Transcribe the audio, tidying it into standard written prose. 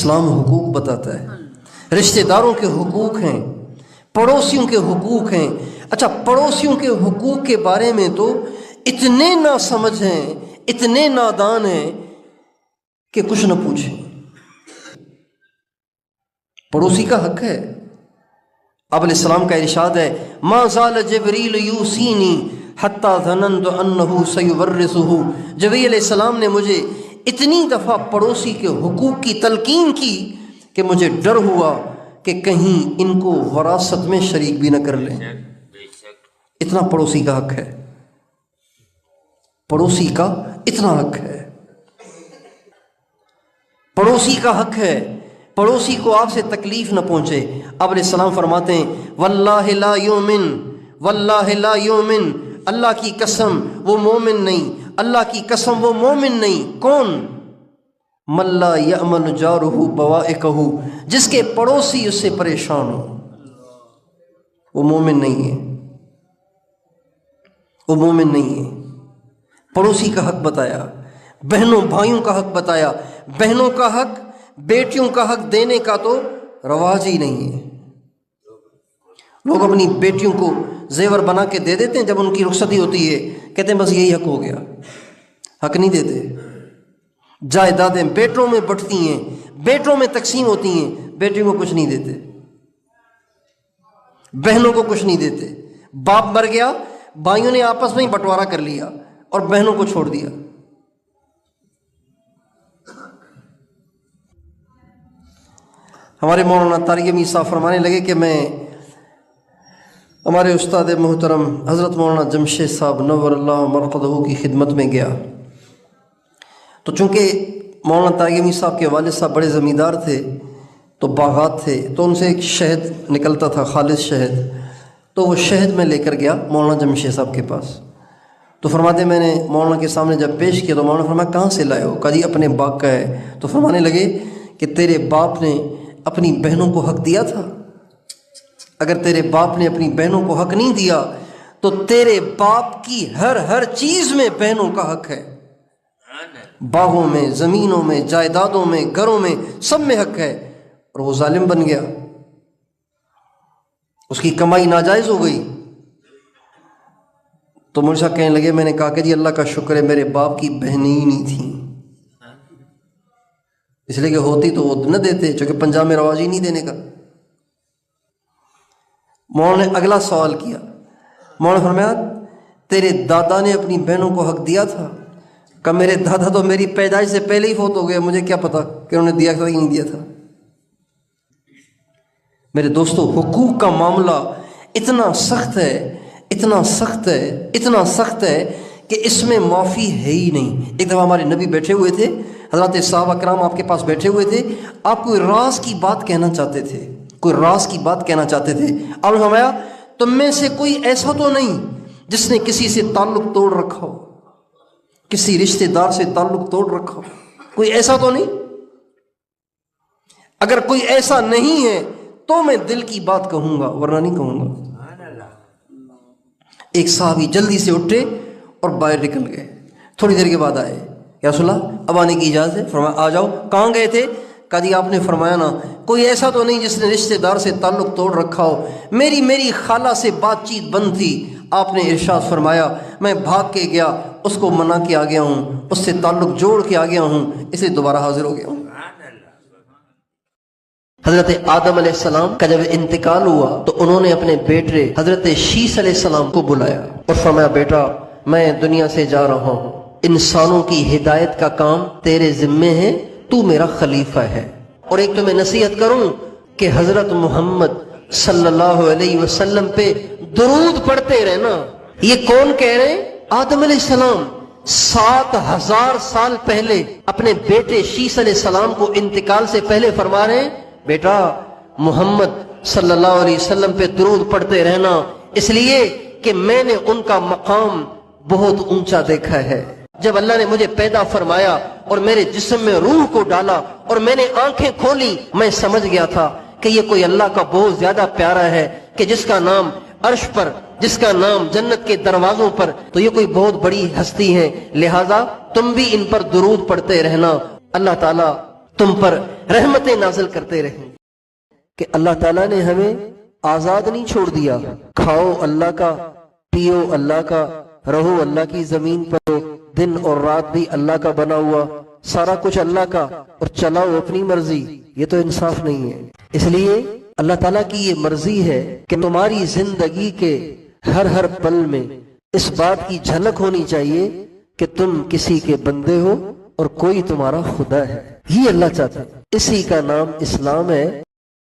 اسلام حقوق بتاتا ہے، رشتہ داروں کے حقوق ہیں، پڑوسیوں کے حقوق ہیں۔ اچھا، پڑوسیوں کے حقوق کے بارے میں تو اتنے نا سمجھ ہیں، اتنے نادان ہیں کہ کچھ نہ پوچھیں۔ پڑوسی کا حق ہے۔ آپ علیہ السلام کا ارشاد ہے، ما زال جبریل یوصینی حتی ظننت انہ سیورثہ۔ جبریل علیہ السلام نے مجھے اتنی دفعہ پڑوسی کے حقوق کی تلقین کی کہ مجھے ڈر ہوا کہ کہیں ان کو وراثت میں شریک بھی نہ کر لیں۔ اتنا پڑوسی کا حق ہے، پڑوسی کا اتنا حق ہے، پڑوسی کا حق ہے، پڑوسی کو آپ سے تکلیف نہ پہنچے۔ آپ علیہ السلام فرماتے ہیں، واللہ لا یؤمن، واللہ لا یؤمن، اللہ کی قسم وہ مومن نہیں، اللہ کی قسم وہ مومن نہیں۔ کون؟ من لا یأمن جارہ بوائقہ، جس کے پڑوسی اس سے پریشان ہو، وہ مومن نہیں ہے، وہ مومن نہیں ہے۔ پڑوسی کا حق بتایا، بہنوں بھائیوں کا حق بتایا۔ بہنوں کا حق، بیٹیوں کا حق دینے کا تو رواج ہی نہیں ہے۔ لوگ اپنی بیٹیوں کو زیور بنا کے دے دیتے ہیں، جب ان کی رخصتی ہوتی ہے کہتے ہیں بس یہی حق ہو گیا، حق نہیں دیتے۔ جائیدادیں بیٹوں میں بٹتی ہیں، بیٹوں میں تقسیم ہوتی ہیں، بیٹیوں کو کچھ نہیں دیتے، بہنوں کو کچھ نہیں دیتے۔ باپ مر گیا، بھائیوں نے آپس میں ہی بٹوارا کر لیا اور بہنوں کو چھوڑ دیا۔ ہمارے مولانا طارق امین صاحب فرمانے لگے کہ میں ہمارے استاد محترم حضرت مولانا جمشید صاحب نور اللہ مرقدہ کی خدمت میں گیا، تو چونکہ مولانا طارق امین صاحب کے والد صاحب بڑے زمیندار تھے، تو باغات تھے، تو ان سے ایک شہد نکلتا تھا، خالص شہد، تو وہ شہد میں لے کر گیا مولانا جمشید صاحب کے پاس۔ تو فرماتے میں نے مولانا کے سامنے جب پیش کیا تو مولانا فرمایا کہاں سے لائے ہو؟ کہا جی اپنے باغ کا ہے۔ تو فرمانے لگے کہ تیرے باپ نے اپنی بہنوں کو حق دیا تھا؟ اگر تیرے باپ نے اپنی بہنوں کو حق نہیں دیا تو تیرے باپ کی ہر چیز میں بہنوں کا حق ہے، باغوں میں، زمینوں میں، جائیدادوں میں، گھروں میں، سب میں حق ہے۔ اور وہ ظالم بن گیا، اس کی کمائی ناجائز ہو گئی۔ تو مجھ سے کہنے لگے، میں نے کہا کہ جی اللہ کا شکر ہے میرے باپ کی بہنیں ہی نہیں تھیں، اس لیے کہ ہوتی تو وہ نہ دیتے، چونکہ پنجاب میں رواج ہی نہیں دینے کا۔ مولانا نے اگلا سوال کیا، مولانا فرمایا تیرے دادا نے اپنی بہنوں کو حق دیا تھا؟ کہ میرے دادا تو میری پیدائش سے پہلے ہی فوت ہو گئے، مجھے کیا پتا کہ انہوں نے دیا تھا کہ نہیں دیا تھا۔ میرے دوستو، حقوق کا معاملہ اتنا سخت ہے، اتنا سخت ہے، اتنا سخت ہے کہ اس میں معافی ہے ہی نہیں۔ ایک دفعہ ہمارے نبی بیٹھے ہوئے تھے، حضرات صحابہ کرام آپ کے پاس بیٹھے ہوئے تھے، آپ کوئی راز کی بات کہنا چاہتے تھے، کوئی راز کی بات کہنا چاہتے تھے۔ آپ نے فرمایا تم میں سے کوئی ایسا تو نہیں جس نے کسی سے تعلق توڑ رکھا ہو، کسی رشتہ دار سے تعلق توڑ رکھا ہو؟ کوئی ایسا تو نہیں؟ اگر کوئی ایسا نہیں ہے تو میں دل کی بات کہوں گا، ورنہ نہیں کہوں گا۔ ایک صحابی جلدی سے اٹھے اور باہر نکل گئے، تھوڑی دیر کے بعد آئے، یا رسول اللہ اب آنے کی اجازت ہے؟ فرمایا آ جاؤ۔ کہاں گئے تھے؟ کہا جی آپ نے فرمایا نا کوئی ایسا تو نہیں جس نے رشتہ دار سے تعلق توڑ رکھا ہو، میری خالہ سے بات چیت بند تھی، آپ نے ارشاد فرمایا میں بھاگ کے گیا، اس کو منا کے آ گیا ہوں، اس سے تعلق جوڑ کے آ گیا ہوں، اس لیے دوبارہ حاضر ہو گیا ہوں۔ حضرت آدم علیہ السلام کا جب انتقال ہوا تو انہوں نے اپنے بیٹے حضرت شیس علیہ السلام کو بلایا اور فرمایا بیٹا میں دنیا سے جا رہا ہوں، انسانوں کی ہدایت کا کام تیرے ذمے ہے، تو میرا خلیفہ ہے، اور ایک تو میں نصیحت کروں کہ حضرت محمد صلی اللہ علیہ وسلم پہ درود پڑھتے رہنا۔ یہ کون کہہ رہے ہیں؟ آدم علیہ السلام 7000 سال پہلے اپنے بیٹے شیس علیہ السلام کو انتقال سے پہلے فرما رہے ہیں بیٹا محمد صلی اللہ علیہ وسلم پہ درود پڑھتے رہنا، اس لیے کہ میں نے ان کا مقام بہت اونچا دیکھا ہے۔ جب اللہ نے مجھے پیدا فرمایا اور میرے جسم میں روح کو ڈالا اور میں نے آنکھیں کھولی، میں سمجھ گیا تھا کہ یہ کوئی اللہ کا بہت زیادہ پیارا ہے کہ جس کا نام عرش پر، جس کا نام جنت کے دروازوں پر، تو یہ کوئی بہت بڑی ہستی ہے، لہٰذا تم بھی ان پر درود پڑھتے رہنا۔ اللہ تعالیٰ تم پر رحمتیں نازل کرتے رہیں کہ اللہ تعالیٰ نے ہمیں آزاد نہیں چھوڑ دیا. کھاؤ اللہ کا، پیو اللہ کا، رہو اللہ کی زمین پر، دن اور رات بھی اللہ کا بنا ہوا، سارا کچھ اللہ کا، اور چلاؤ اپنی مرضی. یہ تو انصاف نہیں ہے. اس لیے اللہ تعالیٰ کی یہ مرضی ہے کہ تمہاری زندگی کے ہر پل میں اس بات کی جھلک ہونی چاہیے کہ تم کسی کے بندے ہو اور کوئی تمہارا خدا ہے. یہ اللہ چاہتا ہے. اسی کا نام اسلام ہے.